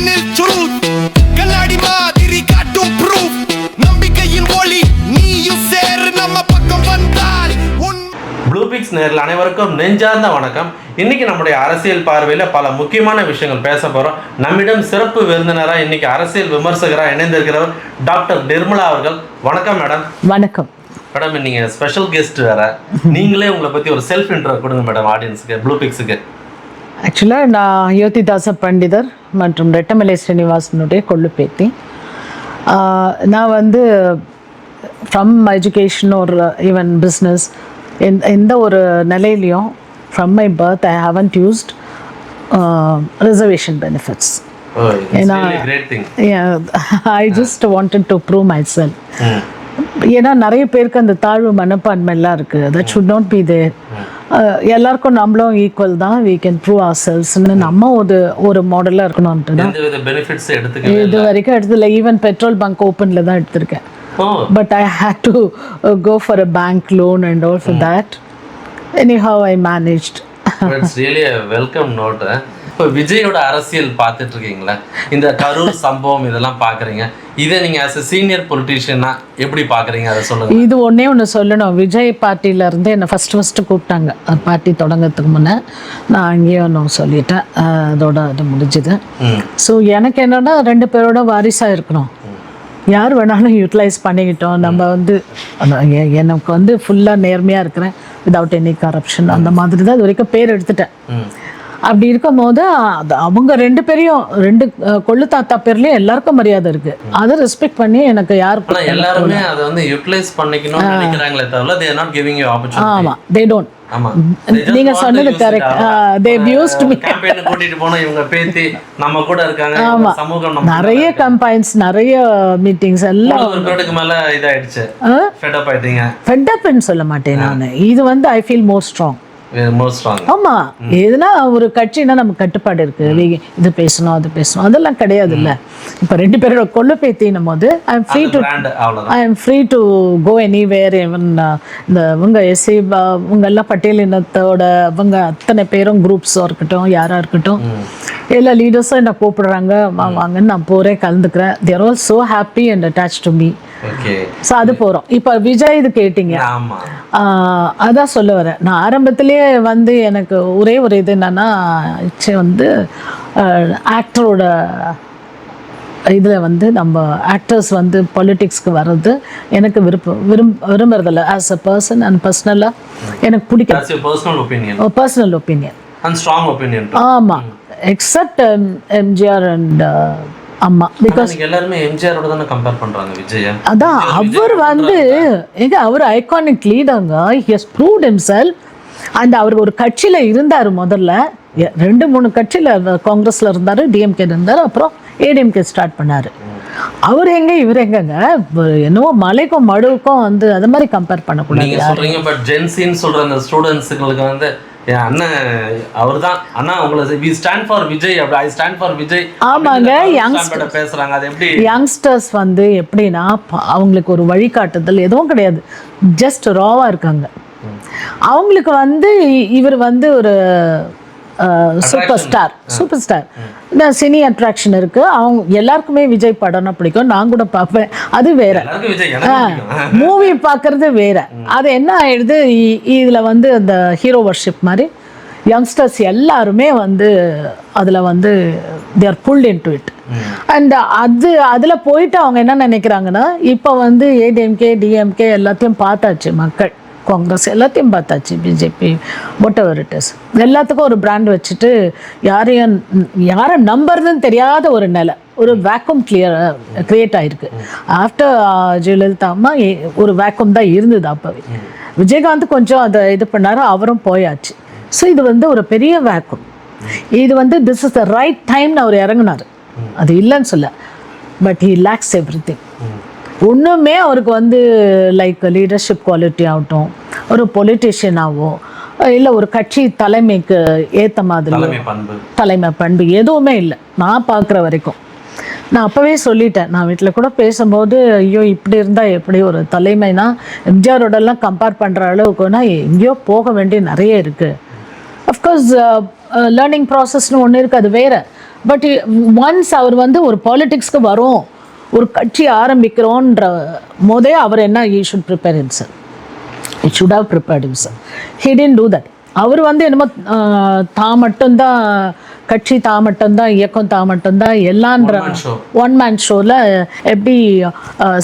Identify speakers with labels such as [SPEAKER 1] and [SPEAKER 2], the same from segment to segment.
[SPEAKER 1] கண்ணில் ட்ரூத் கண்ணாடி மாதிரி காட்டும் ப்ரூஃப் நம்பிக்கையின் ஒளி நீயும் சேரு நம்ம பக்கம் வந்தால்
[SPEAKER 2] ப்ளூ பிக்ஸ் நேரில் அனைவருக்கும் நெஞ்சார்ந்த வணக்கம். இன்னைக்கு நம்முடைய அரசியல் பார்வையில் பல முக்கியமான விஷயங்கள் பேச போகிறோம். நம்மிடம் சிறப்பு விருந்தினராக இன்னைக்கு அரசியல் விமர்சகராக இணைந்திருக்கிறவர் டாக்டர் நிர்மலா அவர்கள். வணக்கம் மேடம்.
[SPEAKER 3] வணக்கம்
[SPEAKER 2] மேடம். நீங்கள் ஸ்பெஷல் கெஸ்ட் வேற, நீங்களே உங்களை பற்றி ஒரு செல்ஃப் இன்ட்ரோ கொடுங்க மேடம் ஆடியன்ஸுக்கு, ப்ளூ பிக்ஸுக்கு.
[SPEAKER 3] ஆக்சுவலாக நான் யோதிதாச பண்டிதர் மற்றும் ரெட்டமலை ஸ்ரீனிவாசனுடைய கொள்ளு பேத்தி. நான் வந்து ஃப்ரம் எஜுகேஷன் ஒரு ஈவன் பிஸ்னஸ் எந்த ஒரு நிலையிலையும் from my birth I haven't used reservation benefits. ஏன்னா I just wanted to prove my self. ஏன்னா நிறைய பேருக்கு அந்த தாழ்வு மனப்பான்மைலாம் இருக்குது. That should not be there. எல்லாருக்கும் நம்மளும் ஈக்குவல் தான். வி கேன் ப்ரூவ் அவர் செல்ஸ்ன்னு நம்ம ஒரு மாடலாக இருக்கணும்ட்டு தான் இது வரைக்கும் எடுத்துல. ஈவன் பெட்ரோல் பங்க் ஓப்பனில் தான் எடுத்திருக்கேன். But I hate to go for a bank loan and all for that. Anyhow I managed.
[SPEAKER 2] It's really a welcome note. இப்போ விஜயோட அரசியல் பார்த்துட்டு இருக்கீங்களா, இந்த கரூர் சம்பவம் இதெல்லாம் பார்க்குறீங்க, இதை நீங்கள் ஆஸ் எ சீனியர் பொலிட்டீஷியனா எப்படி பார்க்குறீங்க, அதை சொல்லுங்கள்.
[SPEAKER 3] இது ஒன்று சொல்லணும். விஜய் பார்ட்டியிலேருந்து என்னை ஃபஸ்ட்டு கூப்பிட்டாங்க பார்ட்டி தொடங்கிறதுக்கு முன்னே. நான் அங்கேயும் ஒன்று சொல்லிட்டேன். அதோட அது முடிஞ்சுது. ஸோ எனக்கு என்னென்னா ரெண்டு பேரோட வாரிசாக இருக்கணும். யார் வேணாலும் யூட்டிலைஸ் பண்ணிக்கிட்டோம். நம்ம வந்து எனக்கு வந்து ஃபுல்லாக நேர்மையாக இருக்கிறேன், விதவுட் எனி கரப்ஷன். அந்த மாதிரி தான் இது வரைக்கும் பேர் எடுத்துட்டேன். அப்படி இருக்கும் போது அவங்க ரெண்டு பேரையும் ரெண்டு கொள்ளு தாத்தா பேர்லயும் எல்லாருக்கும் மரியாதை இருக்கு. அதை ரெஸ்பெக்ட் பண்ணி எனக்கு யாருக்கு
[SPEAKER 2] எல்லாருமே அதை வந்து யூட்டிலைஸ் பண்ணிக்கணும் நினைக்கிறாங்களே தவிர they are not giving you opportunity.
[SPEAKER 3] ஆமா, they don't. நீங்க சொன்னது correct. they used me.
[SPEAKER 2] Campaign கூட்டிட்டு போனா இவங்க பேத்தி நம்ம கூட இருக்காங்க, சமூகம் நம்ம
[SPEAKER 3] நிறைய கம்பைன்ஸ், நிறைய மீட்டிங்ஸ் எல்லாம்
[SPEAKER 2] ஒரு பேருக்கு மேல இதாயிடுச்சு. ஃபெட் அப் ஆயிட்டீங்க.
[SPEAKER 3] ஃபெட் அப்னு சொல்ல மாட்டேன் நான். இது வந்து ஐ ஃபீல் மோர் ஸ்ட்ராங். ஆமா, எதுனா ஒரு கட்சினா நமக்கு கட்டுப்பாடு இருக்கு. இது பேசணும் அது பேசணும் அதெல்லாம் கிடையாது இல்ல. இப்ப ரெண்டு பேரோட கொள்ளு பேத்தினும் போது I am free to go anywhere. Even இந்த இவங்க எஸ்சி இவங்க எல்லாம் பட்டியல் இனத்தோட இவங்க அத்தனை பேரும் குரூப்ஸாக இருக்கட்டும், யாரா இருக்கட்டும், எல்லா லீடர்ஸும் என்ன கூப்பிடுறாங்க, வாங்கன்னு நான் போறேன், கலந்துக்கிறேன். They're all so happy and attached to me. So அது போகிறோம். இப்போ விஜய் இது கேட்டீங்க, அதான் சொல்ல வரேன். நான் ஆரம்பத்திலேயே வந்து எனக்கு ஒரே ஒரு இது என்னன்னா, வந்து ஆக்டரோட இதில் வந்து நம்ம ஆக்டர்ஸ் வந்து பொலிட்டிக்ஸ்க்கு வர்றது எனக்கு விரும்புறதில்ல. ஆஸ் அ பர்சன் அண்ட் பர்சனலாக எனக்கு பிடிக்காது. Personal opinion. ஆமாம், except MGR and Amma. Because
[SPEAKER 2] எல்லாருமே எம்ஜிஆரோட தான கம்பேர் பண்றாங்க விஜய்.
[SPEAKER 3] அதான் அவர் வந்து அவர் ஐகானிக் லீடருங்க. He has proved himself. And அவர் ஒரு கட்சியில இருந்தார். முதல்ல 2-3 கட்சியில காங்கிரஸ்ல இருந்தாரு, டிஎம்கே இருந்தாரு, அப்புறம் ஏடிஎம்கே ஸ்டார்ட் பண்ணாரு. அவர் எங்க இவர் எங்கங்க, என்னவோ மலைக்கும் மடுவுக்கும் வந்து அது மாதிரி கம்பேர் பண்ணக்கூடாது.
[SPEAKER 2] நீங்க சொல்றீங்க, பட் ஜென்சின்னு சொல்ற அந்த ஸ்டூடெண்ட்ஸுங்களுக்கு வந்து அண்ணன் அவர்தான் அண்ணா உங்களை we stand for Vijay, I stand for Vijay.
[SPEAKER 3] ஆமாங்க,
[SPEAKER 2] பேசுறாங்க. அது எப்படி
[SPEAKER 3] யங்ஸ்டர்ஸ் வந்து எப்படின்னா அவங்களுக்கு ஒரு வழிகாட்டுதல் எதுவும் கிடையாது, ஜஸ்ட் ராவா இருக்காங்க. அவங்களுக்கு வந்து இவர் வந்து ஒரு சூப்பர் ஸ்டார் சினி அட்ராக்ஷன் இருக்கு. அவங்க எல்லாருக்குமே விஜய் படம்னா பிடிக்கும். நான் கூட பார்ப்பேன். அது வேற, மூவி பார்க்கறது வேற. அது என்ன ஆயிடுது, இதுல வந்து அந்த ஹீரோ வர்ஷிப் மாதிரி யங்ஸ்டர்ஸ் எல்லாருமே வந்து அதில் வந்து they are pulled in to it. And அதில் போயிட்டு அவங்க என்ன நினைக்கிறாங்கன்னா, இப்போ வந்து ஏடிஎம்கே டிஎம்கே எல்லாத்தையும் பார்த்தாச்சு மக்கள், காங்கிரஸ் எல்லாத்தையும் பார்த்தாச்சு, BJP what ever it is, எல்லாத்துக்கும் ஒரு பிராண்ட் வச்சுட்டு யாரை நம்புறதுன்னு தெரியாத ஒரு நிலை, ஒரு வேக்கம் கிரியேட் ஆயிருக்கு. ஆஃப்டர் ஜெயலலிதா அம்மா ஒரு வேக்கம் தான் இருந்தது. அப்போவே விஜயகாந்த் கொஞ்சம் அதை இது பண்ணாரு, அவரும் போயாச்சு. ஸோ இது வந்து ஒரு பெரிய வேக்கம். இது வந்து திஸ் இஸ் த ரைட் டைம்னு அவர் இறங்கினார், அது இல்லைன்னு சொல்ல. But he lakhs every thing. ஒன்றுமே அவருக்கு வந்து லைக் லீடர்ஷிப் குவாலிட்டி ஆகட்டும், ஒரு பொலிட்டிஷியனாகவோ இல்லை ஒரு கட்சி தலைமைக்கு ஏற்ற மாதிரி தலைமை பண்பு எதுவுமே இல்லை நான் பார்க்குற வரைக்கும். நான் அப்போவே சொல்லிட்டேன். நான் வீட்டில் கூட பேசும்போது, ஐயோ இப்படி இருந்தால் எப்படி ஒரு தலைமைனா எம்ஜிஆரோடலாம் கம்பேர் பண்ணுற அளவுக்குன்னா எங்கேயோ போக வேண்டிய நிறைய இருக்குது. அஃப்கோர்ஸ் லேர்னிங் ப்ராசஸ்னு ஒன்று இருக்குது, அது வேறு. பட் ஒன்ஸ் அவர் வந்து ஒரு பாலிடிக்ஸ்க்கு வரும், ஒரு கட்சி ஆரம்பிக்கிறோன்ற போதே அவர் என்ன, he should prepare himself. He should have prepared himself. He didn't do that. அவர் வந்து என்னமோ தான் மட்டும்தான் கட்சி, தான் மட்டும்தான் இயக்கம், தான் மட்டும்தான் எல்லான்ற ஒன் மேன் ஷோவில் எப்படி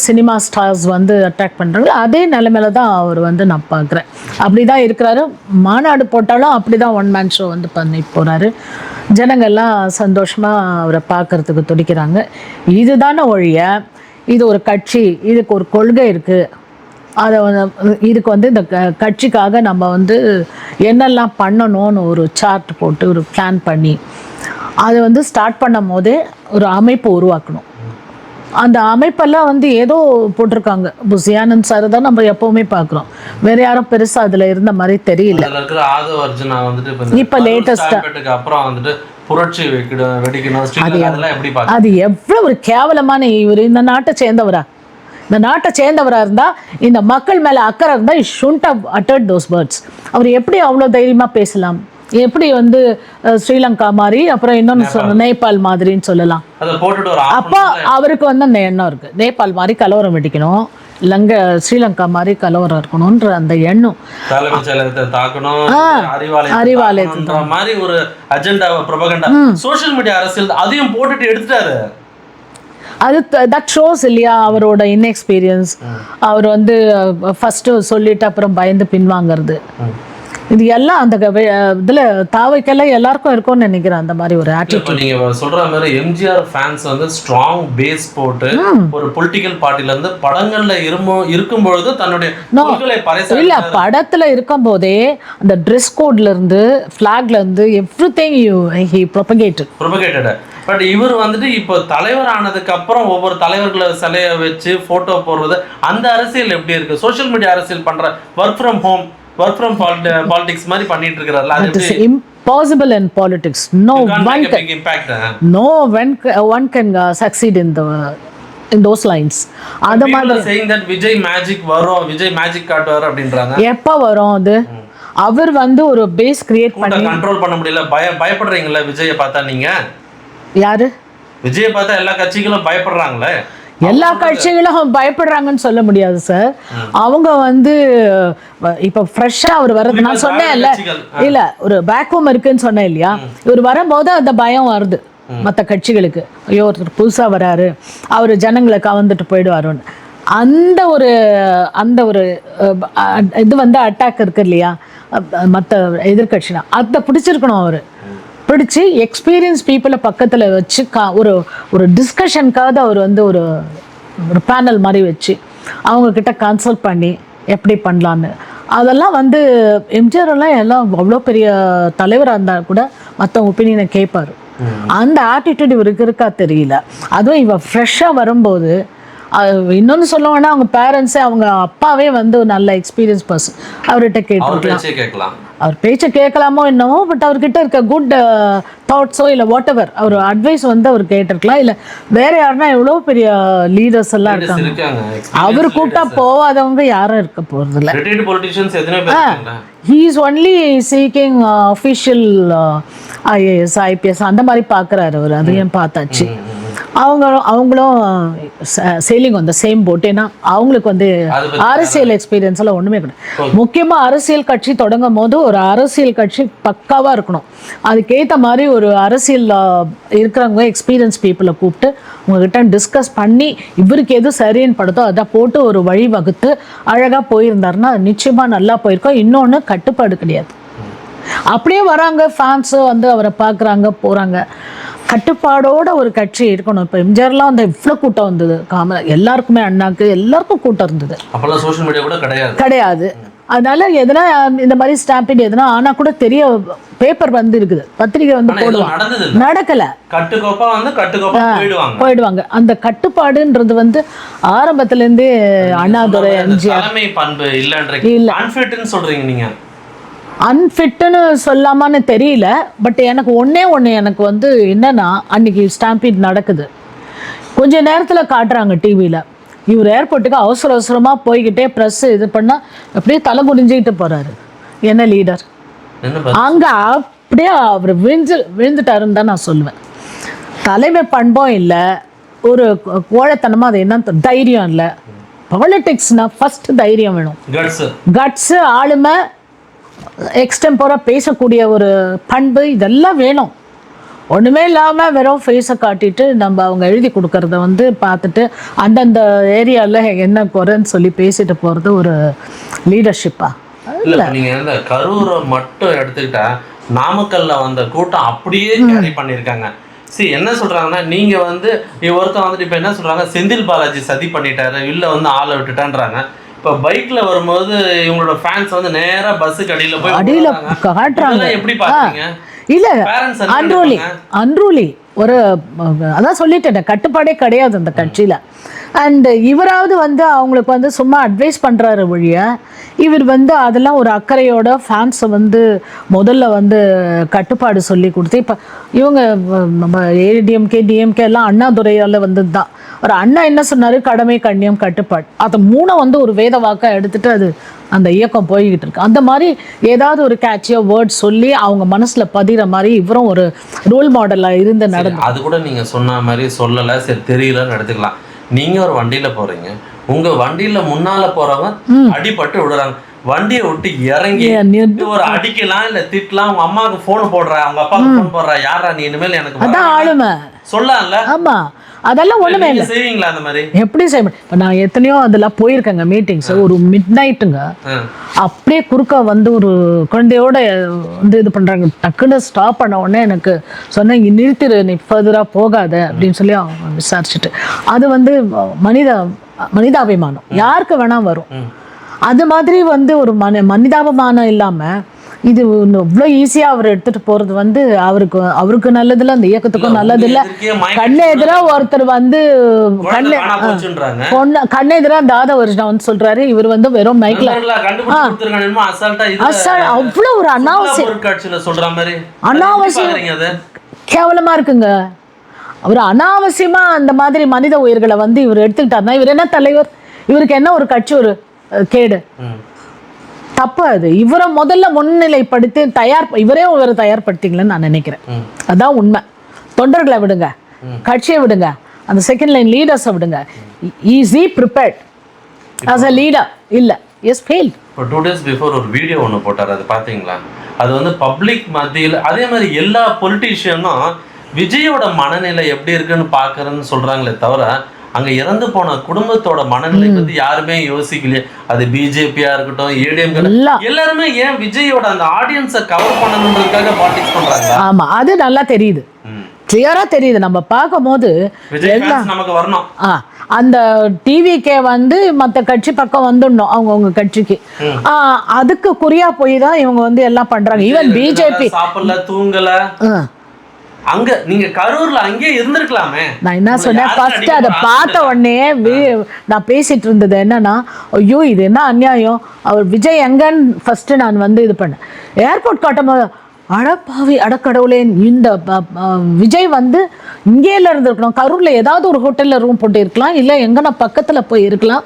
[SPEAKER 3] சினிமா ஸ்டார்ஸ் வந்து அட்ராக்ட் பண்ணுறாங்களோ அதே நிலைமையில தான் அவர் வந்து நான் பார்க்குறேன். அப்படி தான் இருக்கிறாரு. மாநாடு போட்டாலும் அப்படி தான் ஒன் மேன் ஷோ வந்து பண்ணி போகிறாரு. ஜனங்கள்லாம் சந்தோஷமாக அவரை பார்க்குறதுக்கு துடிக்கிறாங்க. இதுதானே ஒழிய இது ஒரு கட்சி, இதுக்கு ஒரு கொள்கை இருக்குது, அதை இதுக்கு வந்து இந்த கட்சிக்காக நம்ம வந்து என்னெல்லாம் பண்ணணும்னு ஒரு சார்ட் போட்டு ஒரு பிளான் பண்ணி அதை வந்து ஸ்டார்ட் பண்ணும் போதே ஒரு அமைப்பு உருவாக்கணும். அந்த அமைப்பெல்லாம் வந்து ஏதோ போட்டிருக்காங்க. புசியானந்த் சார் தான் நம்ம எப்பவுமே பார்க்குறோம். வேற யாரும் பெருசா அதுல இருந்த மாதிரி தெரியல. இப்ப லேட்டஸ்டா அது எவ்வளவு ஒரு கேவலமான, இவர் இந்த நாட்டை சேர்ந்தவரா, இந்த நாட்டை சேர்ந்தவராக இருந்தால், இந்த மக்கள் மேலே அக்கறை இருந்தால், it should have uttered those words. அவர் எப்படி அவ்வளோ தைரியமாக பேசலாம்? எப்படி வந்து ஸ்ரீலங்கா மாதிரி, அப்புறம் இன்னொன்று நேபாள் மாதிரின்னு சொல்லலாம்? அப்போ அவருக்கு வந்து அந்த எண்ணம் இருக்குது, நேபாள் மாதிரி கலவரம் வெடிக்கணும், ஸ்ரீலங்கா மாதிரி கலவரம் இருக்கணும்ன்ற அந்த எண்ணம்.
[SPEAKER 2] அறிவாலயன்ற மாதிரி ஒரு அஜெண்டா ப்ரொபகண்டா சோஷியல் மீடியா அரசியல் அதையும் போட்டுட்டு எடுத்துட்டாரு.
[SPEAKER 3] அது தட் ஷோஸ் இல்லையா அவரோட இன்எக்ஸ்பீரியன்ஸ். அவர் வந்து ஃபர்ஸ்ட் சொல்லிட்டு அப்புறம் பயந்து பின்வாங்கிறது, இது எல்லாம் அந்த இதுல தாவைக்கெல்லாம் எல்லாருக்கும் இருக்கும்னு நினைக்கிறேன் அந்த மாதிரி ஒரு ஆட்டிட்யூட்.
[SPEAKER 2] நீங்க சொல்ற மாதிரி எம்ஜிஆர் ஃபேன்ஸ் வந்து ஸ்ட்ராங் பேஸ் போட்டு ஒரு பொலிட்டிக்கல் பார்ட்டில இருந்து படங்கள்ல இருக்கும்பொழுது தன்னுடைய
[SPEAKER 3] இல்ல படத்துல இருக்கும் போதே அந்த ட்ரெஸ் கோட்ல இருந்து ஃபிளாக்ல இருந்து எவ்ரிதிங் ஹி ப்ரொபகேட்டட்.
[SPEAKER 2] பட் இவர் வந்துட்டு இப்போ தலைவர் ஆனதுக்கு அப்புறம் ஒவ்வொரு தலைவர்களை சிலையை வச்சு போட்டோ போடுறது, அந்த அரசியல் எப்படி இருக்கு? சோஷியல் மீடியா அரசியல் பண்ற work from home, work from politics மாதிரி பண்ணிட்டு இருக்காருல்ல, அது
[SPEAKER 3] impossible in politics. No one can succeed in those lines.
[SPEAKER 2] அந்த மாதிரி saying that விஜய் மேஜிக் வரும், விஜய் மேஜிக் காட்டுவார் அப்படின்றாங்க.
[SPEAKER 3] எப்ப வரும் அது? அவர் வந்து ஒரு பேஸ் கிரியேட் பண்ணி
[SPEAKER 2] கண்ட்ரோல் பண்ண முடியல. பயப்படுறீங்களா விஜயை பார்த்தா? நீங்க
[SPEAKER 3] யாரு
[SPEAKER 2] விஜயை பார்த்தா எல்லா கட்சிகளும் பயப்படுறாங்களே?
[SPEAKER 3] எல்லா கட்சிகளும் பயப்படுறாங்கன்னு சொல்ல முடியாது சார். அவங்க வந்து இப்போ ஃப்ரெஷ்ஷாக அவர் வர்றது, நான் சொன்னேன் இல்லை ஒரு பேக்ஹோம் இருக்குன்னு சொன்னேன் இல்லையா, இவர் வரும்போது அந்த பயம் வருது மற்ற கட்சிகளுக்கு. ஐயோ ஒருத்தர் புதுசாக வராரு, அவர் ஜனங்களை கவர்ந்துட்டு போயிடுவாருன்னு. அந்த ஒரு இது வந்து அட்டாக் இருக்கு இல்லையா மற்ற எதிர்கட்சினா, அதை பிடிச்சிருக்கணும். அவர் பிடிச்சி எக்ஸ்பீரியன்ஸ் பீப்புளை பக்கத்தில் வச்சு ஒரு டிஸ்கஷனுக்காக அவர் வந்து ஒரு பேனல் மாதிரி வச்சு அவங்கக்கிட்ட கன்சல்ட் பண்ணி எப்படி பண்ணலான்னு, அதெல்லாம் வந்து எம்ஜிஆர் எல்லாம் அவ்வளோ பெரிய தலைவராக இருந்தால் கூட மற்ற ஒப்பீனியனை கேட்பார். அந்த ஆட்டிடியூட் இவருக்கு இருக்கா தெரியல. அதுவும் இவ ஃப்ரெஷ்ஷாக வரும்போது, இன்னொன்று சொல்லுவாங்கன்னா அவங்க பேரண்ட்ஸே, அவங்க அப்பாவே வந்து ஒரு நல்ல எக்ஸ்பீரியன்ஸ் பர்சன், அவர்கிட்ட கேட்கலாம். அவர் பேச்சை கேட்கலாமோ என்னமோ, பட் அவர்கிட்ட இருக்க குட் தாட்ஸோ இல்லை வாட் எவர் அவர் அட்வைஸ் வந்து அவர் கேட்டிருக்கலாம். இல்லை வேற யாருன்னா எவ்வளோ பெரிய லீடர்ஸ் எல்லாம் இருக்காங்க, அவர் கூப்பிட்டா போவாதவங்க யாரும் இருக்க போறது இல்லை. He is only seeking official IAS IPS அந்த மாதிரி பார்க்குறாரு அவர். அதையும் பார்த்தாச்சு. அவங்களும் சேலிங் அந்த சேம் போட். ஏன்னா அவங்களுக்கு வந்து அரசியல் எக்ஸ்பீரியன்ஸ் எல்லாம் ஒன்றுமே கிடையாது. முக்கியமாக அரசியல் கட்சி தொடங்கும் போது ஒரு அரசியல் கட்சி பக்காவாக இருக்கணும். அதுக்கேற்ற மாதிரி ஒரு அரசியல் இருக்கிறவங்க எக்ஸ்பீரியன்ஸ் பீப்புளை கூப்பிட்டு உங்ககிட்ட டிஸ்கஸ் பண்ணி இவருக்கு எது சரின்னு படுத்தோ அதை போட்டு ஒரு வழி வகுத்து அழகாக போயிருந்தாருன்னா நிச்சயமாக நல்லா போயிருக்கோம். இன்னொன்று கட்டுப்பாடு கிடையாது. அப்படியே வராங்க ஃபேன்ஸு வந்து அவரை பார்க்குறாங்க போகிறாங்க. கட்டுப்பாடோட ஒரு கட்சி இருக்கணும். இப்போ எம்ஜிஆர்லாம் வந்து இவ்வளோ கூட்டம் வந்தது, எல்லாருக்குமே அண்ணாக்கு எல்லாருக்கும் கூட்டம் இருந்தது.
[SPEAKER 2] அப்போல்லாம் சோஷியல் மீடியா கூட
[SPEAKER 3] கிடையாது. அதனால எதனா இந்த மாதிரி ஸ்டாம்பிங் எதனா ஆனால் கூட தெரிய பேப்பர் வந்து இருக்குது, பத்திரிகை வந்து போடுவாங்க. நடக்கல, போயிடுவாங்க. அந்த கட்டுப்பாடுன்றது வந்து ஆரம்பத்துலேருந்தே அண்ணாதுரை எம்ஜிஆர்
[SPEAKER 2] சொல்றீங்க.
[SPEAKER 3] அன்ஃபிட்டுன்னு சொல்லாமான்னு தெரியல. பட் எனக்கு ஒன்றே எனக்கு வந்து என்னன்னா, அன்னைக்கு ஸ்டாம்பீட் நடக்குது, கொஞ்ச நேரத்தில் காட்டுறாங்க டிவியில், இவர் ஏர்போர்ட்டுக்கு அவசரமாக போய்கிட்டே ப்ரெஸ் இது பண்ணால் அப்படியே தலை குடிஞ்சிக்கிட்டு போகிறாரு. என்ன லீடர் அங்கே அப்படியே அவர் விழுந்துட்டாருன்னு தான் நான் சொல்லுவேன். தலைமை பண்பும் இல்லை, ஒரு கோழைத்தனமாக அது என்ன தைரியம் இல்லை. பாலிடிக்ஸ்னால் ஃபஸ்ட்டு தைரியம் வேணும், கட்ஸு, ஆளுமை, எக்ஸ்டெம்பராக பேசக்கூடிய ஒரு பண்பு, இதெல்லாம் வேணும். ஒன்றுமே இல்லாமல் வெறும் ஃபேஸை காட்டிட்டு நம்ம அவங்க எழுதி கொடுக்கறத வந்து பார்த்துட்டு அந்தந்த ஏரியாவில் என்ன குறைன்னு சொல்லி பேசிட்டு போகிறது ஒரு லீடர்ஷிப்பா?
[SPEAKER 2] இல்லை, நீங்கள் இந்த கரூரை மட்டும் எடுத்துக்கிட்டா நாமக்கல்ல வந்த கூட்டம் அப்படியே கேரி பண்ணியிருக்காங்க. சரி, என்ன சொல்கிறாங்கன்னா, நீங்கள் வந்து ஒருத்தன் வந்துட்டு இப்போ என்ன சொல்கிறாங்க, செந்தில் பாலாஜி சதி பண்ணிட்டாரு, இல்லை வந்து ஆளை விட்டுட்டான்றாங்க. இப்போ பைக்கில் வரும்போது இவங்களோட ஃபேன்ஸ் வந்து நேராக பஸ்ஸுக்கு அடியில் போய்
[SPEAKER 3] அடியில் காட்டுறாங்க.
[SPEAKER 2] எப்படி பார்த்தீங்க?
[SPEAKER 3] இல்லை, அன்ரூலி ஒரு அதான் சொல்லிட்டேன், கட்டுப்பாடே கிடையாது அந்த கட்சியில். அண்ட் இவராவது வந்து அவங்களுக்கு வந்து சும்மா அட்வைஸ் பண்ணுறாரு வழிய, இவர் வந்து அதெல்லாம் ஒரு அக்கறையோட ஃபேன்ஸை வந்து முதல்ல வந்து கட்டுப்பாடு சொல்லி கொடுத்து, இப்போ இவங்க நம்ம ஏடிஎம்கே டிஎம்கே எல்லாம் அண்ணாதுரையால் வந்தது தான். ஒரு அண்ணா என்ன சொன்னார், கடமை கண்ணியம் கட்டுப்பாடு, அதை மூணை வந்து ஒரு வேத வாக்காக எடுத்துகிட்டு அது அந்த இயக்கம் போய்கிட்டு இருக்கு. அந்த மாதிரி ஏதாவது ஒரு கேட்சியாக வேர்ட் சொல்லி அவங்க மனசில் பதிகிற மாதிரி இவரும் ஒரு ரோல் மாடலாக இருந்து நடந்து.
[SPEAKER 2] அது கூட நீங்கள் சொன்ன மாதிரி சொல்லலை, சரி தெரியலன்னு எடுத்துக்கலாம். நீங்கள் ஒரு வண்டியில் போகிறீங்க, உங்கள் வண்டியில் முன்னால் போகிறவங்க அடிபட்டு விடுறாங்க, வண்டியை விட்டு இறங்கி ஒரு அடிக்கலாம் இல்லை திட்டலாம், உங்கள் அம்மாவுக்கு ஃபோன் போடுற, அவங்க அப்பாவுக்கு ஃபோன் போடுற, யாரா நீ இனிமேல் எனக்கு
[SPEAKER 3] அதான் ஆளுமை
[SPEAKER 2] சொல்லலாம்ல?
[SPEAKER 3] ஆமாம், அதெல்லாம் ஒன்றுமே இல்லை.
[SPEAKER 2] செய்வீங்களா அந்த மாதிரி?
[SPEAKER 3] எப்படி செய்ய? இப்போ நான் எத்தனையோ அதெல்லாம் போயிருக்கேங்க மீட்டிங்ஸ், ஒரு மிட் நைட்டுங்க அப்படியே குறுக்க வந்து ஒரு குழந்தையோட வந்து இது பண்ணுறாங்க, டக்குன்னு ஸ்டாப் பண்ண உடனே எனக்கு சொன்னேன், இங்கே நிறுத்திடு, நீ ஃபர்தராக போகாத அப்படின்னு சொல்லி அவங்க விசாரிச்சுட்டு, அது வந்து மனிதாபிமானம் யாருக்கு வேணா வரும். அது மாதிரி வந்து ஒரு மனிதாபிமானம் இல்லாமல் இது இவ்வளோ ஈஸியாக அவர் எடுத்துகிட்டு போகிறது வந்து அவருக்கு நல்லதில்லை, அந்த இயக்கத்துக்கும் நல்லதில்லை. கண்ணு எதிராக ஒருத்தர் வந்து கண்ணு எதிராக தாத வருஷம் வந்து சொல்கிறாரு, இவர் வந்து வெறும் மைக்கில் அவ்வளோ ஒரு அனாவசியம் கேவலமாக இருக்குங்க. அவர் அனாவசியமாக அந்த மாதிரி மனித உயிர்களை வந்து இவர் எடுத்துக்கிட்டாருன்னா இவர் என்ன தலைவர், இவருக்கு என்ன ஒரு கட்சி, ஒரு கேடு, தப்பு. அது இவரை முதல்ல முன்னிலைப்படுத்தி இவரே தயார்படுத்திங்களேன்னு நான் நினைக்கிறேன். அதான் உண்மை. தொண்டர்களை விடுங்க, கட்சியை விடுங்க, அந்த செகண்ட் லைன் லீடர்ஸை விடுங்க. Is he prepared as a leader? இல்லை, எஸ் ஃபெயில்.
[SPEAKER 2] இப்போ 2 days பிஃபோர் ஒரு வீடியோ ஒன்று போட்டார், அது பார்த்தீங்களா? அது வந்து பப்ளிக் மத்தியில் அதே மாதிரி எல்லா பொலிட்டீஷியனும் விஜயோட மனநிலை எப்படி இருக்குன்னு பார்க்குறேன்னு சொல்கிறாங்களே தவிர, அங்கே இறந்து போன குடும்பத்தோட மனநிலை பற்றி யாருமே யோசிக்கலையே. அது பிஜேபியா இருக்கட்டும், ஏடிஎம்கே, எல்லாருமே ஏன் விஜயோட அந்த ஆடியன்ஸை கவர் பண்ணணுன்றதுக்காக பாலிடிக்ஸ் பண்றாங்க.
[SPEAKER 3] ஆமா, அது நல்லா தெரியுது, கிளியரா தெரியுது. நம்ம பார்க்கும்போது
[SPEAKER 2] நமக்கு வரணும்.
[SPEAKER 3] அந்த டிவிக்கே வந்து மற்ற கட்சி பக்கம் வந்துடணும் அவங்கவுங்க கட்சிக்கு. அதுக்கு குறியா போய் தான் இவங்க வந்து எல்லாம் பண்றாங்க. ஈவன் பிஜேபி
[SPEAKER 2] சாப்பிடல, தூங்கல. அங்க நீங்க கரூர்ல அங்கேயே இருந்திருக்கலாமே.
[SPEAKER 3] நான் என்ன சொன்னேன், ஃபர்ஸ்ட் அதை பார்த்த உடனே நான் பேசிட்டு இருந்தது என்னன்னா, ஐயோ இது என்ன அநியாயம், அவர் விஜய் எங்கன்னு ஃபர்ஸ்ட் நான் வந்து இது பண்ணேன். ஏர்போர்ட் காட்டும்போது அடப்பாவி அடக்கடவுளே, இந்த விஜய் வந்து இங்கேல இருந்திருக்கணும், கரூர்ல ஏதாவது ஒரு ஹோட்டல்ல ரூம் போட்டு இருக்கலாம், இல்லை எங்கன்னா பக்கத்துல போய் இருக்கலாம்.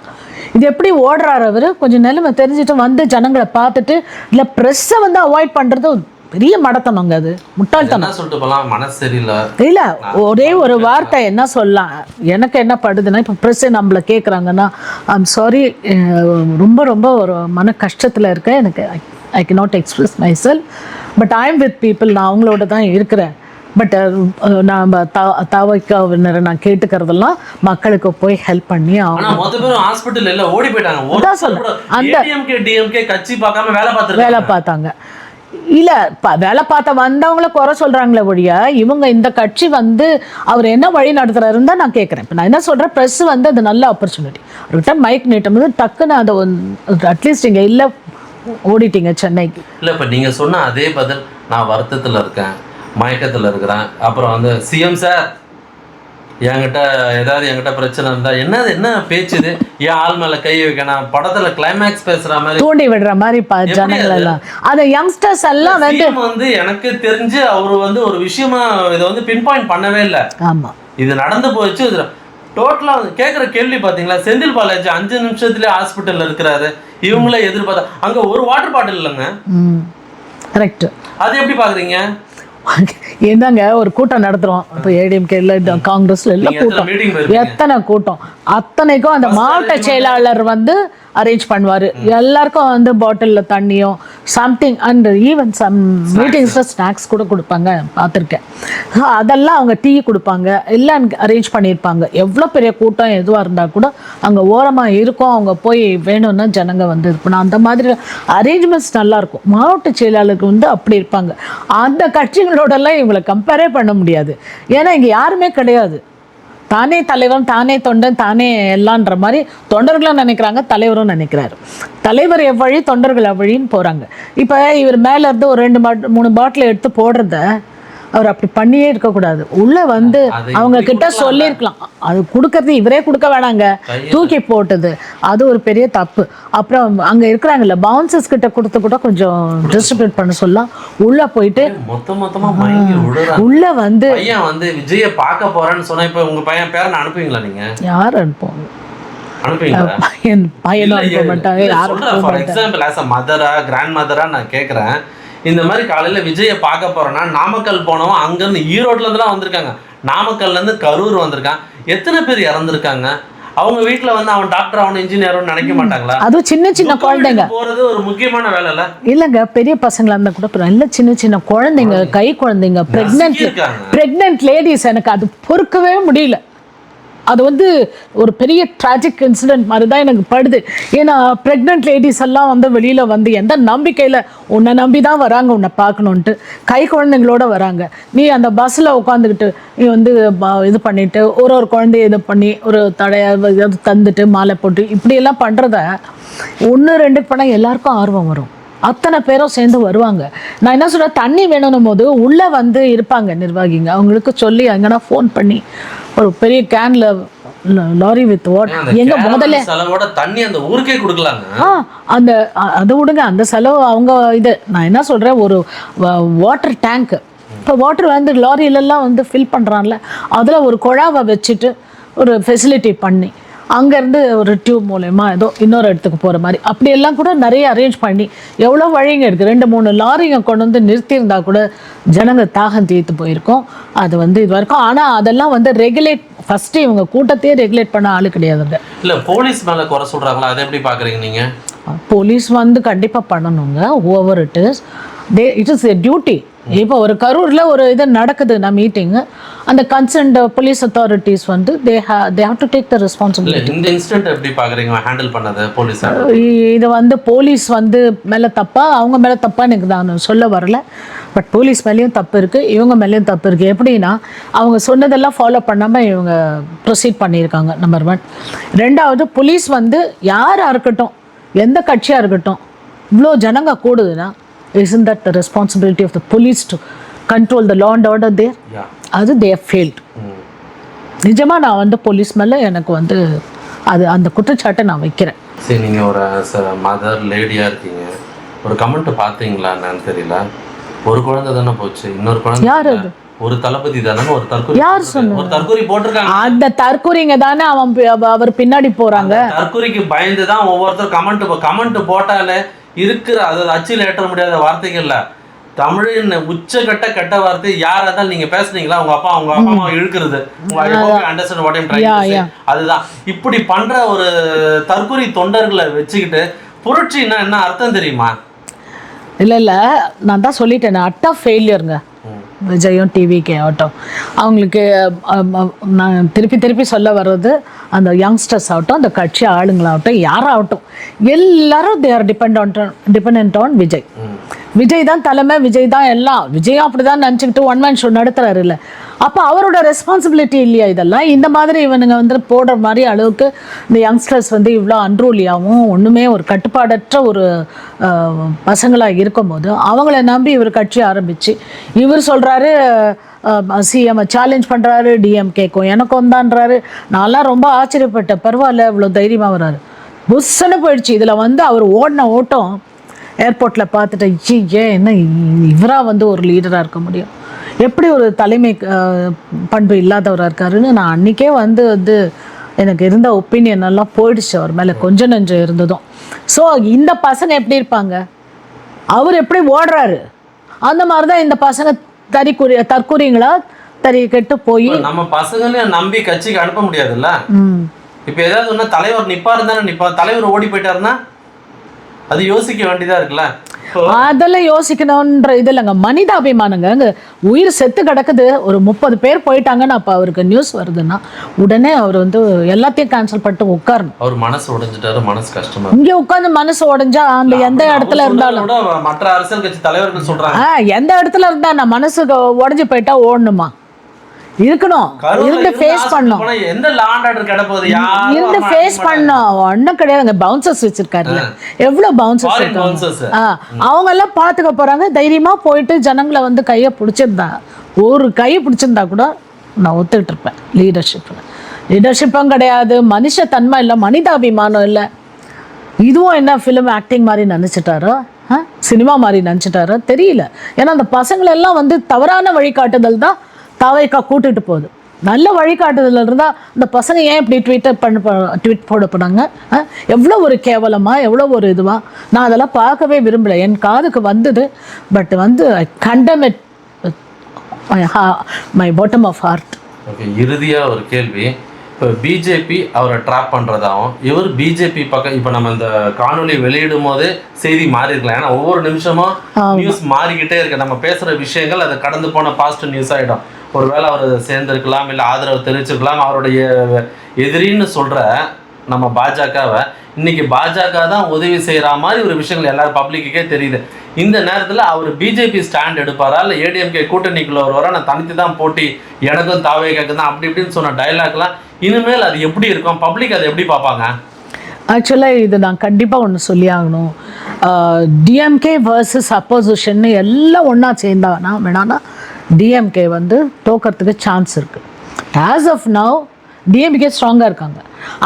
[SPEAKER 3] இது எப்படி ஓடுறாரு அவர், கொஞ்சம் நிலைமை தெரிஞ்சுட்டு வந்து ஜனங்களை பார்த்துட்டு இல்லை ப்ரெஸ்ஸை வந்து அவாய்ட் பண்றது பெரிய மடத்தனங்க, அது முட்டாள்தனம்.
[SPEAKER 2] சொல்லிட்டு போலாம், மனசு சரியில்லை.
[SPEAKER 3] இல்லை, ஒரே ஒரு வார்த்தை என்ன சொல்லலாம், எனக்கு என்ன படுதுன்னா, இப்போ ப்ரெஸ்ஸை நம்மளை கேட்குறாங்கன்னா, ஐம் சாரி, ரொம்ப ரொம்ப ஒரு மன கஷ்டத்தில் இருக்கேன், எனக்கு I can not express myself, but I am with people, நான் அவங்களோட தான் இருக்கிறேன். பட் நாம் தவக்காவினரை நான் கேட்டுக்கிறதெல்லாம் மக்களுக்கு போய் ஹெல்ப் பண்ணி வேலை பார்த்தாங்க. இல்லை, வேலை பார்த்த வந்தவங்கள குறை சொல்கிறாங்களே ஒழிய இவங்க இந்த கட்சி வந்து அவர் என்ன வழி நடத்துகிறாருன்னு தான் நான் கேட்குறேன். இப்போ நான் என்ன சொல்கிறேன், ப்ரெஸ் வந்து அது நல்ல ஆப்பர்ச்சுனிட்டி, அவர்கிட்ட மைக் நீட்டும் போது டக்குன்னு அதை அட்லீஸ்ட் இங்கே இல்லை ஓடிட்டீங்க சென்னைக்கு.
[SPEAKER 2] இல்லை, இப்போ நீங்கள் சொன்ன அதே பதில், நான் வருத்தத்தில் இருக்கேன், மயக்கத்தில் இருக்கிறேன், அப்புறம் வந்து சிஎம் சார் என்கிட்ட பிரச்சனை இருந்தா என்ன பேச்சுது, ஏன் ஆள் மேல கை வைக்கணும், படத்துல கிளைமேக்ஸ் பேசுற மாதிரி
[SPEAKER 3] தூண்டி விடுற மாதிரி ஜனங்கள் எல்லாம், அந்த யங்ஸ்டர்ஸ் எல்லாம்
[SPEAKER 2] வந்து எனக்கு தெரிஞ்சு அவரு வந்து ஒரு விஷயமா இதை வந்து பின் பாயிண்ட் பண்ணவே இல்லை.
[SPEAKER 3] ஆமா,
[SPEAKER 2] இது நடந்து போயிடுச்சு. டோட்டலா கேட்குற கேள்வி பாத்தீங்களா, செந்தில் பாலாஜி 5 நிமிஷத்துலேயே ஹாஸ்பிட்டல்ல இருக்கிறாரு, இவங்களே எதிர்பார்த்தா அங்க ஒரு வாட்டர் பாட்டில் இல்லைங்க.
[SPEAKER 3] கரெக்ட்.
[SPEAKER 2] அது எப்படி பாக்குறீங்க?
[SPEAKER 3] என்னங்க ஒரு கூட்டம் நடத்துறோம் இப்போ ஏடிஎம்கேல காங்கிரஸ்ல எல்லாம்
[SPEAKER 2] நீங்க எத்தனை
[SPEAKER 3] கூட்டம்,
[SPEAKER 2] meeting போயிருக்கீங்க?
[SPEAKER 3] எத்தனை கூட்டம், அத்தனைக்கும் அந்த மாவட்ட செயலாளர் வந்து அரேஞ்ச் பண்ணுவாரு. எல்லாருக்கும் வந்து பாட்டிலில் தண்ணியோ சம்திங் அண்ட் ஈவன் சம் மீட்டிங்ஸில் ஸ்நாக்ஸ் கூட கொடுப்பாங்க, பார்த்துருக்கேன். அதெல்லாம் அவங்க டீ கொடுப்பாங்க, எல்லாம் அரேஞ்ச் பண்ணியிருப்பாங்க. எவ்வளோ பெரிய கூட்டம் எதுவாக இருந்தால் கூட அங்கே ஓரமாக இருக்கும், அவங்க போய் வேணும்னா ஜனங்க வந்து இருக்கணும். அந்த மாதிரி அரேஞ்ச்மெண்ட்ஸ் நல்லாயிருக்கும். மாவட்ட செயலாளருக்கு வந்து அப்படி இருப்பாங்க. அந்த கட்சிகளோடலாம் இவங்களை கம்பேரே பண்ண முடியாது. ஏன்னா இங்கே யாருமே கிடையாது. தானே தலைவன், தானே தொண்டன், தானே எல்லான்ற மாதிரி தொண்டர்களும் நினைக்கிறாங்க, தலைவரும் நினைக்கிறாரு. தலைவர் எவ்வழி, தொண்டர்கள் எவ்வழின்னு போகிறாங்க. இப்போ இவர் மேலே இருந்து ஒரு 2-3 பாட்டில் எடுத்து போடுறத அவர் அப்படி பண்ணியே இருக்கக்கூடாது. உள்ளே வந்து அவங்க கிட்ட சொல்லியிருக்கலாம். அது கொடுக்கறது இவரே கொடுக்க வேணாங்க, தூக்கி போட்டது அது ஒரு பெரிய தப்பு. அப்புறம் அங்கே இருக்கிறாங்கல்ல பவுன்சர்ஸ் கிட்ட கொடுத்து கூட கொஞ்சம் டிஸ்ட்ரிபியூட் பண்ண சொல்லலாம். உள்ளே போயிட்டு
[SPEAKER 2] மொத்தமா மயங்கி விழுறாங்க.
[SPEAKER 3] உள்ளே வந்து
[SPEAKER 2] பையன் வந்து விஜயை பார்க்க போறேன்னு சொன்னா இப்ப உங்க பையன் பேரனை அனுப்புவீங்களா? நீங்க
[SPEAKER 3] யார் அனுப்புவாங்க?
[SPEAKER 2] அனுப்புவீங்களா?
[SPEAKER 3] பையனும் அனுப்ப மாட்டாங்க, யாரும்
[SPEAKER 2] ஃபார் எக்ஸாம்பிள் ஆஸ் அ மதரா, கிராண்ட் மதரா நான் கேட்குறேன். இந்த மாதிரி காலையில விஜயை பார்க்க போறேன்னா நாமக்கல் போனவன் அங்கேருந்து ஈரோட்ல இருந்துலாம் வந்திருக்காங்க, நாமக்கல்ல இருந்து கரூர் வந்திருக்கான். எத்தனை பேர் இறந்துருக்காங்க. அவங்க வீட்டுல வந்து அவன் டாக்டர், அவன் இன்ஜினியரும் நினைக்க மாட்டாங்களா?
[SPEAKER 3] அதுவும் சின்ன சின்ன குழந்தைங்க
[SPEAKER 2] போறது ஒரு முக்கியமான வேலை இல்ல?
[SPEAKER 3] இல்லைங்க, பெரிய பசங்களா இருந்தா கூட பரவாயில்ல. இல்ல சின்ன சின்ன குழந்தைங்க, கை குழந்தைங்க, பிரெக்னென்ட் லேடிஸ், எனக்கு அது பொறுக்கவே முடியல. அது வந்து ஒரு பெரிய ட்ராஜிக் இன்சிடென்ட் மாதிரி தான் எனக்கு படுது. ஏன்னா ப்ரெக்னென்ட் லேடிஸ் எல்லாம் வந்து வெளியில் வந்து எந்த நம்பிக்கையில் உன்னை நம்பி தான் வராங்க உன்னை பார்க்கணுன்ட்டு, கை குழந்தைங்களோட வராங்க. நீ அந்த பஸ்ஸில் உட்காந்துக்கிட்டு நீ வந்து இது பண்ணிவிட்டு ஒரு குழந்தைய இது பண்ணி ஒரு தடையை தந்துட்டு மாலை போட்டு இப்படியெல்லாம் பண்ணுறத 1-2 பணம் எல்லாருக்கும் ஆர்வம் வரும். அத்தனை பேரும் சேர்ந்து வருவாங்க. நான் என்ன சொல்கிறேன், தண்ணி வேணும்னும் போது உள்ளே வந்து இருப்பாங்க நிர்வாகிங்க, அவங்களுக்கு சொல்லி எங்கன்னா ஃபோன் பண்ணி ஒரு பெரிய கேன்ல லாரி வித் வாட்டர் எங்க முதல்ல
[SPEAKER 2] செலவோட தண்ணி அந்த ஊருக்கே கொடுக்கலாங்க.
[SPEAKER 3] அந்த அதை விடுங்க, அந்த செலவு அவங்க இது. நான் என்ன சொல்கிறேன், ஒரு வாட்டர் டேங்க் இப்போ வாட்டர் வந்து லாரியிலெல்லாம் வந்து ஃபில் பண்ணுறான்ல, அதில் ஒரு குழாவை வச்சுட்டு ஒரு ஃபெசிலிட்டி பண்ணி அங்கேருந்து ஒரு டியூப் மூலயமா ஏதோ இன்னொரு இடத்துக்கு போகிற மாதிரி அப்படியெல்லாம் கூட நிறைய அரேஞ்ச் பண்ணி எவ்வளோ வழிங்க இருக்குது. 2-3 லாரிங்க கொண்டு வந்து நிறுத்தியிருந்தா கூட ஜனங்க தாகம் தீர்த்து போயிருக்கோம். அது வந்து இது வரைக்கும். ஆனால் அதெல்லாம் வந்து ரெகுலேட், ஃபஸ்ட்டு இவங்க கூட்டத்தையே ரெகுலேட் பண்ண ஆள் கிடையாதுங்க.
[SPEAKER 2] இல்லை போலீஸ் மேலே குறை சொல்கிறாங்களா, அதை எப்படி பார்க்குறீங்க நீங்கள்?
[SPEAKER 3] போலீஸ் வந்து கண்டிப்பாக பண்ணணுங்க. Over it is a duty. இப்போ ஒரு கரூரில் ஒரு இது நடக்குதுன்னா மீட்டிங்கு, அந்த கன்சர்ன்ட் போலீஸ் அத்தாரிட்டிஸ் வந்து they have to take the responsibility.
[SPEAKER 2] இந்த இன்சிடென்ட் எப்படி பார்க்குறீங்க ஹேண்டில் பண்ணது போலீஸ்?
[SPEAKER 3] இது வந்து போலீஸ் வந்து மேலே தப்பா, அவங்க மேலே தப்பா எனக்கு நான் சொல்ல வரல. பட் போலீஸ் மேலேயும் தப்பு இருக்குது, இவங்க மேலேயும் தப்பு இருக்குது. எப்படின்னா அவங்க சொன்னதெல்லாம் ஃபாலோ பண்ணாமல் இவங்க ப்ரொசீட் பண்ணியிருக்காங்க, நம்பர் 1. 2வது, போலீஸ் வந்து யாராக இருக்கட்டும், எந்த கட்சியாக இருக்கட்டும், இவ்வளோ ஜனங்க கூடுதுன்னா isn't that the responsibility of the police to control the law and order there? அது they have failed. நிஜமாக நான் வந்து போலீஸ் மேலே எனக்கு வந்து அது அந்த குற்றச்சாட்டை நான் வைக்கிறேன்.
[SPEAKER 2] சரி, நீங்கள் ஒரு மதர் லேடியாக இருக்கீங்க, ஒரு கமெண்ட் பார்த்தீங்களா என்னன்னு தெரியல. ஒரு குழந்தை தானே போச்சு, இன்னொரு குழந்தை
[SPEAKER 3] யார் அது?
[SPEAKER 2] ஒரு தளபதி தானே ஒரு தற்கொலை,
[SPEAKER 3] யார் சொன்ன?
[SPEAKER 2] ஒரு தற்கொலை போட்டிருக்காங்க.
[SPEAKER 3] அந்த தற்கொலைங்க தானே அவர் பின்னாடி போறாங்க.
[SPEAKER 2] தற்கொலைக்கு பயந்து தான் ஒவ்வொருத்தர் கமெண்ட் போட்டாலே இருக்கிற அதாவது அச்சில் ஏற்ற முடியாத வார்த்தைகள்ல தமிழின் உச்சகட்ட கெட்ட வார்த்தை யாரா தான் நீங்க பேசுனீங்களா, உங்க அப்பா அம்மா இழுக்கிறது, அதுதான் இப்படி பண்ற ஒரு தற்கொலை தொண்டர்களை வச்சுக்கிட்டு புரட்சின்னா என்ன அர்த்தம் தெரியுமா?
[SPEAKER 3] இல்லை நான் தான் சொல்லிட்டேன், அட்டா ஃபெயிலியருங்க. விஜயும் டிவிகே ஆகட்டும், அவங்களுக்கு நான் திருப்பி சொல்ல வர்றது, அந்த யங்ஸ்டர்ஸ் ஆகட்டும், அந்த கட்சி ஆளுங்களாகட்டும், யாராகட்டும், எல்லாரும் they are depend on Vijay. Vijay தான் தலைமை, விஜய் தான் எல்லாம். விஜயும் அப்படி தான் நினச்சிக்கிட்டு ஒன் மேன் ஷோ நடத்துறாரு இல்லை. அப்போ அவரோட ரெஸ்பான்சிபிலிட்டி இல்லையா இதெல்லாம்? இந்த மாதிரி இவனுங்க வந்து போடுற மாதிரி அளவுக்கு இந்த யங்ஸ்டர்ஸ் வந்து இவ்வளோ அன்ரூலியாகவும் ஒன்றுமே ஒரு கட்டுப்பாடற்ற ஒரு பசங்களாக இருக்கும்போது அவங்கள நம்பி இவர் கட்சி ஆரம்பித்து இவர் சொல்கிறாரு சிஎம் சேலஞ்ச் பண்ணுறாரு, டிஎம்கேக்கும் எனக்கும் தான்றாரு. நான்லாம் ரொம்ப ஆச்சரியப்பட்டேன், பரவாயில்ல இவ்வளோ தைரியமாக வர்றாரு. புஷ்ஷன்னு போயிடுச்சு. இதில் வந்து அவர் ஓடின ஓட்டம் ஏர்போர்ட்டில் பார்த்துட்டு என்ன இவராக வந்து ஒரு லீடராக இருக்க முடியும், எப்படி ஒரு தலைமை பண்பு இல்லாதவராக இருக்காருன்னு நான் அன்றைக்கே வந்து எனக்கு இருந்த ஒப்பீனியன் எல்லாம் போயிடுச்சு அவர் மேலே, கொஞ்சம் நெஞ்சம் இருந்ததும். ஸோ இந்த பசங்க எப்படி இருப்பாங்க, அவர் எப்படி ஓடுறாரு அந்த மாதிரி தான் இந்த பசங்க தற்கூறிங்களா கெட்டு போய்
[SPEAKER 2] நம்ம பசங்கன்னு நம்பி கட்சிக்கு அனுப்ப முடியாதுல்ல. இப்ப ஏதாவது ஒண்ணு தலைவர் நிப்பாரு தானே நிப்பா, தலைவர் ஓடி போயிட்டாருன்னா அது யோசிக்க வேண்டியதா இருக்குல்ல.
[SPEAKER 3] அதெல்லாம் யோசிக்கணும்ன்ற இது இல்லைங்க, மனிதாபிமானங்க. அங்கே உயிர் செத்து கிடக்குது, ஒரு 30 பேர் போயிட்டாங்கன்னு அப்போ அவருக்கு நியூஸ் வருதுன்னா உடனே அவர் வந்து எல்லாத்தையும் கேன்சல் பண்ணிட்டு உட்காரணும்.
[SPEAKER 2] அவர் மனசு உடைஞ்சிட்டாரு, மனசு கஷ்டமா.
[SPEAKER 3] இங்கே உட்காந்து மனசு உடைஞ்சா அந்த எந்த இடத்துல இருந்தாலும்
[SPEAKER 2] மற்ற அரசியல் கட்சி தலைவர்கள் சொல்றாங்க
[SPEAKER 3] எந்த இடத்துல இருந்தா நான் மனசு உடைஞ்சு போயிட்டா ஓடணுமா? இருக்கணும், இருந்து ஃபேஸ் பண்ணணும்,
[SPEAKER 2] எந்த லாண்ட் ஆர்டர் கிடப்போகுது
[SPEAKER 3] இருந்து ஃபேஸ் பண்ணணும். ஒன்றும் கிடையாதுங்க, பவுன்சர்ஸ் வச்சிருக்காருல்ல, எவ்வளோ பவுன்சர்ஸ் இருக்காங்க. அவங்க எல்லாம் பார்த்துக்க போறாங்க. தைரியமா போயிட்டு ஜனங்களை வந்து கையை பிடிச்சிருந்தா, ஒரு கையை பிடிச்சிருந்தா கூட நான் ஒத்துக்கிட்டு இருப்பேன். லீடர்ஷிப்பும் கிடையாது, மனுஷ தன்மை இல்லை, மனிதாபிமானம் இல்லை. இதுவும் என்ன ஃபிலிம் ஆக்டிங் மாதிரி நினச்சிட்டாரோ, சினிமா மாதிரி நினச்சிட்டாரோ தெரியல. ஏன்னா அந்த பசங்களெல்லாம் வந்து தவறான வழிகாட்டுதல் தான் தாவைக்கா கூட்டிட்டு போகுது. நல்ல வழிகாட்டுதல் இருந்தால் இந்த பசங்க ஏன் இப்படி ட்வீட் போட போனாங்க? எவ்வளோ ஒரு கேவலமா, எவ்வளோ ஒரு இதுவா. நான் அதெல்லாம் பார்க்கவே விரும்பலை, என் காதுக்கு வந்தது. பட் வந்து I condemn it my bottom of heart.
[SPEAKER 2] Okay, இறுதியாக ஒரு கேள்வி. இப்போ பிஜேபி அவரை ட்ராப் பண்ணுறதாகவும், இவர் பிஜேபி பக்கம் இப்போ நம்ம இந்த காணொலி வெளியிடும் போது செய்தி மாறி இருக்கலாம். ஏன்னா ஒவ்வொரு நிமிஷமும் நியூஸ் மாறிக்கிட்டே இருக்கு. நம்ம பேசுகிற விஷயங்கள் அது கடந்து போன பாஸ்ட் நியூஸ் ஆகிடும். ஒருவேளை அவர் சேர்ந்திருக்கலாம், இல்லை ஆதரவு தெரிவிச்சிருக்கலாம். அவருடைய எதிரின்னு சொல்கிற நம்ம பாஜகவை இன்னைக்கு பாஜக தான் உதவி செய்கிற மாதிரி ஒரு விஷயங்கள் எல்லாரும் பப்ளிக்கே தெரியுது. இந்த நேரத்தில் அவர் பிஜேபி ஸ்டாண்ட் எடுப்பாரா, இல்லை ஏடிஎம்கே கூட்டணிக்குள்ள வருவாரா, நான் தனித்து தான் போட்டி, எனக்கும் தாவேக்காக்கு தான், அப்படி இப்படின்னு சொன்ன டைலாக்லாம் இனிமேல் அது எப்படி இருக்கும், பப்ளிக் அதை எப்படி பார்ப்பாங்க?
[SPEAKER 3] ஆக்சுவலாக இது நான் கண்டிப்பாக ஒன்று சொல்லி ஆகணும். டிஎம்கே வர்சஸ் அப்போசிஷன் எல்லாம் ஒன்றா சேர்ந்தாங்கன்னா வேணான்னா டிஎம்கே வந்து தோக்கிறதுக்கு சான்ஸ் இருக்குது. ஆஸ் ஆஃப் நவ் டிஎம்கே ஸ்ட்ராங்காக இருக்காங்க.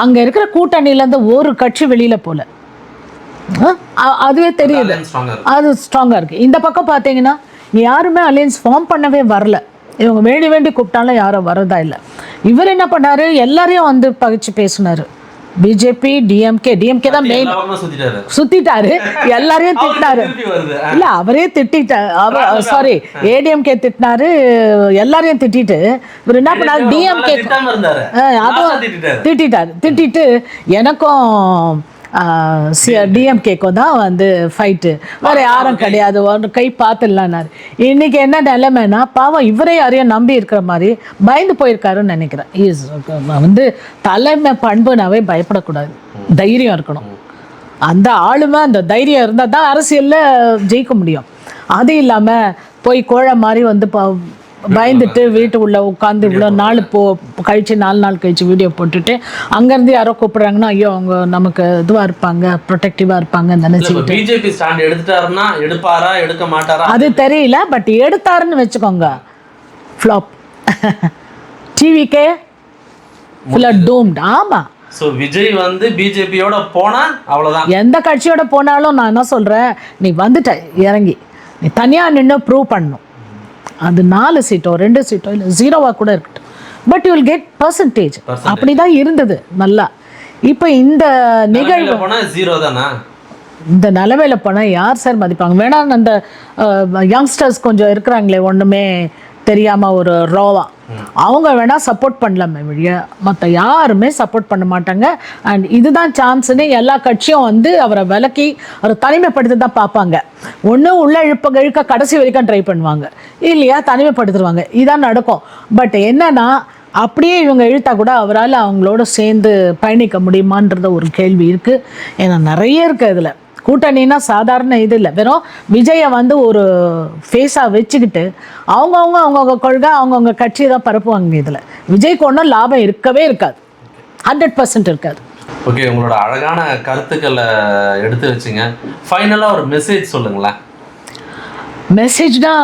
[SPEAKER 3] அங்கே இருக்கிற கூட்டணியிலேருந்து ஒரு கட்சி வெளியில் போகல, அதுவே தெரியுது, அது ஸ்ட்ராங்காக இருக்குது. இந்த பக்கம் பார்த்தீங்கன்னா யாருமே அலையன்ஸ் ஃபார்ம் பண்ணவே வரல. இவங்க வேண்டி கூப்பிட்டாலும் யாரும் வரதா இல்லை. இவர் என்ன பண்ணாரு, எல்லாரையும் வந்து பகிச்சு பேசினாரு. பிஜேபி டிஎம்கே தான் மெயின், சுத்திட்டாரு, எல்லாரையும் திட்டினாரு. இல்ல அவரே திட்டாரு, சாரி ஏடிஎம்கே திட்டினாரு, எல்லாரையும் திட்டிட்டு இவர் என்ன பண்ணாரு, டிஎம்கே அதுவும் திட்டிட்டு எனக்கும் டிஎம்கேக்கும் தான் வந்து ஃபைட்டு, வேறு யாரும் கிடையாது, ஒன்று கை பார்த்துடலான்னாரு. இன்றைக்கி என்ன நிலைமைன்னா பாவம் இவரே யாரையும் நம்பி இருக்கிற மாதிரி பயந்து போயிருக்காருன்னு நினைக்கிறேன். வந்து தலைமை பண்புனாவே பயப்படக்கூடாது, தைரியம் இருக்கணும். அந்த ஆளுமை அந்த தைரியம் இருந்தால் தான் அரசியலில் ஜெயிக்க முடியும். அது இல்லாமல் போய் கோழை மாதிரி வந்து பயந்துட்டு வீட்டு உள்ள உட்காந்து இவ்வளோ நாள் கழிச்சு 4 நாள் கழிச்சு வீடியோ போட்டுட்டு அங்கேருந்து யாரோ கூப்பிட்றாங்கன்னா ஐயோ அவங்க நமக்கு இதுவாக இருப்பாங்க, ப்ரொடெக்டிவாக இருப்பாங்க நினச்சிக்கிட்டு.
[SPEAKER 2] பிஜேபி ஸ்டாண்ட் எடுத்துட்டாருன்னா எடுப்பாரா எடுக்க மாட்டாரா
[SPEAKER 3] அது தெரியல. பட் எடுத்தாருன்னு வச்சுக்கோங்க, ஃப்ளாப். டிவிக்கே ஃபுல்லாக டூம்ட். ஆமாம்.
[SPEAKER 2] ஸோ விஜய் வந்து பிஜேபியோட போனால் அவ்வளோதான்.
[SPEAKER 3] எந்த கட்சியோட போனாலும் நான் என்ன சொல்கிறேன், நீ வந்துட்ட இறங்கி நீ தனியாக நின்று ப்ரூவ் பண்ணணும். அது 4 சீட்டோ 2 சீட்டோ இல்லை 0வா கூட இருக்கட்டும், but you will get percentage. அப்படி தான் இருந்தது நல்லா. இப்போ இந்த நிகழ்வு இந்த நிலைமையில் போனால் யார் சார் மதிப்பாங்க? வேணாம் அந்த யங்ஸ்டர்ஸ் கொஞ்சம் இருக்கிறாங்களே ஒன்றுமே தெரியாமல் ஒரு ரோவா, அவங்க வேணால் சப்போர்ட் பண்ணலாமே வழிய மற்ற யாருமே சப்போர்ட் பண்ண மாட்டாங்க. அண்ட் இதுதான் சான்ஸ்ன்னு எல்லா கட்சியும் வந்து அவரை விலக்கி அவரை தனிமைப்படுத்தி தான் பார்ப்பாங்க. ஒன்று உள்ள இழுக்க கடைசி வரைக்கும் ட்ரை பண்ணுவாங்க, இல்லையா தனிமைப்படுத்துருவாங்க. இதான் நடக்கும். பட் என்னன்னா அப்படியே இவங்க இழுத்தா கூட அவரால் அவங்களோட சேர்ந்து பயணிக்க முடியுமான்றத ஒரு கேள்வி இருக்குது. ஏன்னா நிறைய இருக்குது இதில். கூட்டணின்னா சாதாரண இது இல்லை. வெறும் விஜயை வந்து ஒரு ஃபேஸாக வச்சுக்கிட்டு அவங்கவுங்க கொள்கை அவங்கவுங்க கட்சியை தான் பரப்புவாங்க. இதில் விஜய்க்கு ஒன்றும் லாபம் இருக்கவே இருக்காது, 100% இருக்காது.
[SPEAKER 2] ஓகே, உங்களோட அழகான கருத்துக்களை எடுத்து வச்சுங்க. ஃபைனலாக ஒரு மெசேஜ் சொல்லுங்களேன்.
[SPEAKER 3] மெசேஜ்னா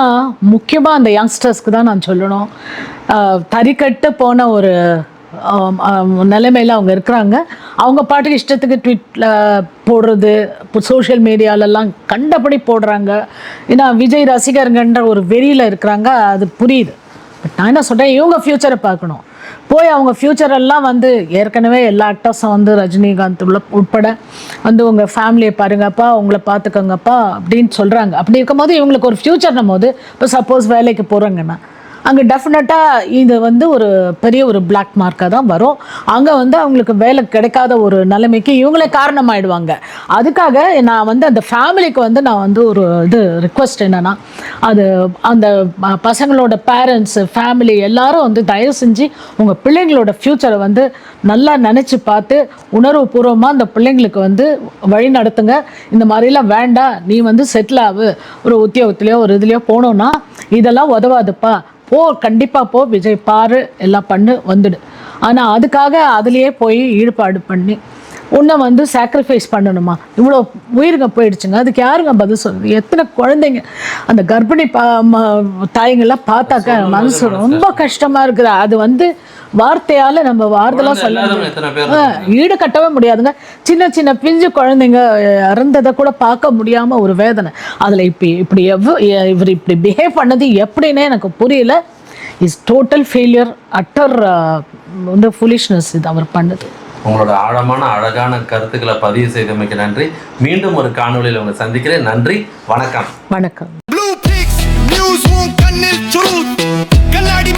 [SPEAKER 3] முக்கியமாக அந்த யங்ஸ்டர்ஸ்க்கு தான் நான் சொல்லணும். தறிக்கட்டு போன ஒரு நிலைமையில் அவங்க இருக்கிறாங்க. அவங்க பாட்டுக்கு இஷ்டத்துக்கு ட்வீட்டில் போடுறது, இப்போ சோஷியல் மீடியாலெல்லாம் கண்டபடி போடுறாங்க. ஏன்னா விஜய் ரசிகருங்கன்ற ஒரு வெறியில் இருக்கிறாங்க, அது புரியுது. பட் நான் என்ன சொல்கிறேன், இவங்க ஃப்யூச்சரை பார்க்கணும். போய் அவங்க ஃப்யூச்சர் எல்லாம் வந்து ஏற்கனவே எல்லா ஆக்டர்ஸும் வந்து ரஜினிகாந்த் உட்பட வந்து உங்கள் ஃபேமிலியை பாருங்கப்பா, உங்களை பார்த்துக்கோங்கப்பா அப்படின்னு சொல்கிறாங்க. அப்படி இருக்கும்போது இவங்களுக்கு ஒரு ஃப்யூச்சர்னும் போது, இப்போ சப்போஸ் வேலைக்கு போகிறாங்கன்னா அங்கே டெஃபினட்டாக இது வந்து ஒரு பெரிய ஒரு பிளாக் மார்க்காக தான் வரும். அங்கே வந்து அவங்களுக்கு வேலை கிடைக்காத ஒரு நிலைமைக்கு இவங்களே காரணமாயிடுவாங்க. அதுக்காக நான் வந்து அந்த ஃபேமிலிக்கு வந்து நான் வந்து ஒரு இது ரிக்வெஸ்ட் என்னென்னா, அது அந்த பசங்களோட பேரண்ட்ஸு ஃபேமிலி எல்லாரும் வந்து தயவு செஞ்சு உங்கள் பிள்ளைங்களோட ஃப்யூச்சரை வந்து நல்லா நினச்சி பார்த்து உணர்வுபூர்வமாக அந்த பிள்ளைங்களுக்கு வந்து வழி நடத்துங்க. இந்த மாதிரிலாம் வேண்டாம், நீ வந்து செட்டில் ஆகு, ஒரு உத்தியோகத்துலேயோ ஒரு இதுலேயோ போனோன்னா இதெல்லாம் உதவாதுப்பா, போ, கண்டிப்பாக போ, விஜய் பாரு, எல்லாம் பண்ணு, வந்துடு. ஆனால் அதுக்காக அதுலேயே போய் ஈடுபாடு பண்ணி உன்னை வந்து சாக்ரிஃபைஸ் பண்ணணுமா? இவ்வளோ உயிருங்க போயிடுச்சுங்க, அதுக்கு யாருங்க பதில் சொல்லுது? எத்தனை குழந்தைங்க அந்த கர்ப்பிணி தாய்ங்கள்லாம் பார்த்தாக்க மனசு ரொம்ப கஷ்டமாக இருக்குது. அது வந்து வார்த்தையால் நம்ம வார்த்தைலாம் சொல்ல ஈடு கட்டவே முடியாதுங்க. சின்ன சின்ன பிஞ்சு குழந்தைங்க இறந்ததை கூட பார்க்க முடியாமல் ஒரு வேதனை. அதில் இப்படி இவர் இப்படி பிஹேவ் பண்ணது எப்படின்னே எனக்கு புரியல. இஸ் டோட்டல் ஃபெயிலியர், அட்டர் வந்து ஃபுலிஷ்னஸ் இது அவர் பண்ணது.
[SPEAKER 2] உங்களோட ஆழமான அழகான கருத்துக்களை பதிவு செய்தமைக்கு நன்றி. மீண்டும் ஒரு காணொளியில் உங்களை சந்திக்கிறேன். நன்றி, வணக்கம்.
[SPEAKER 3] வணக்கம்.
[SPEAKER 1] Blue Pics News உன் கண்ணில் truth. கண்ணாடி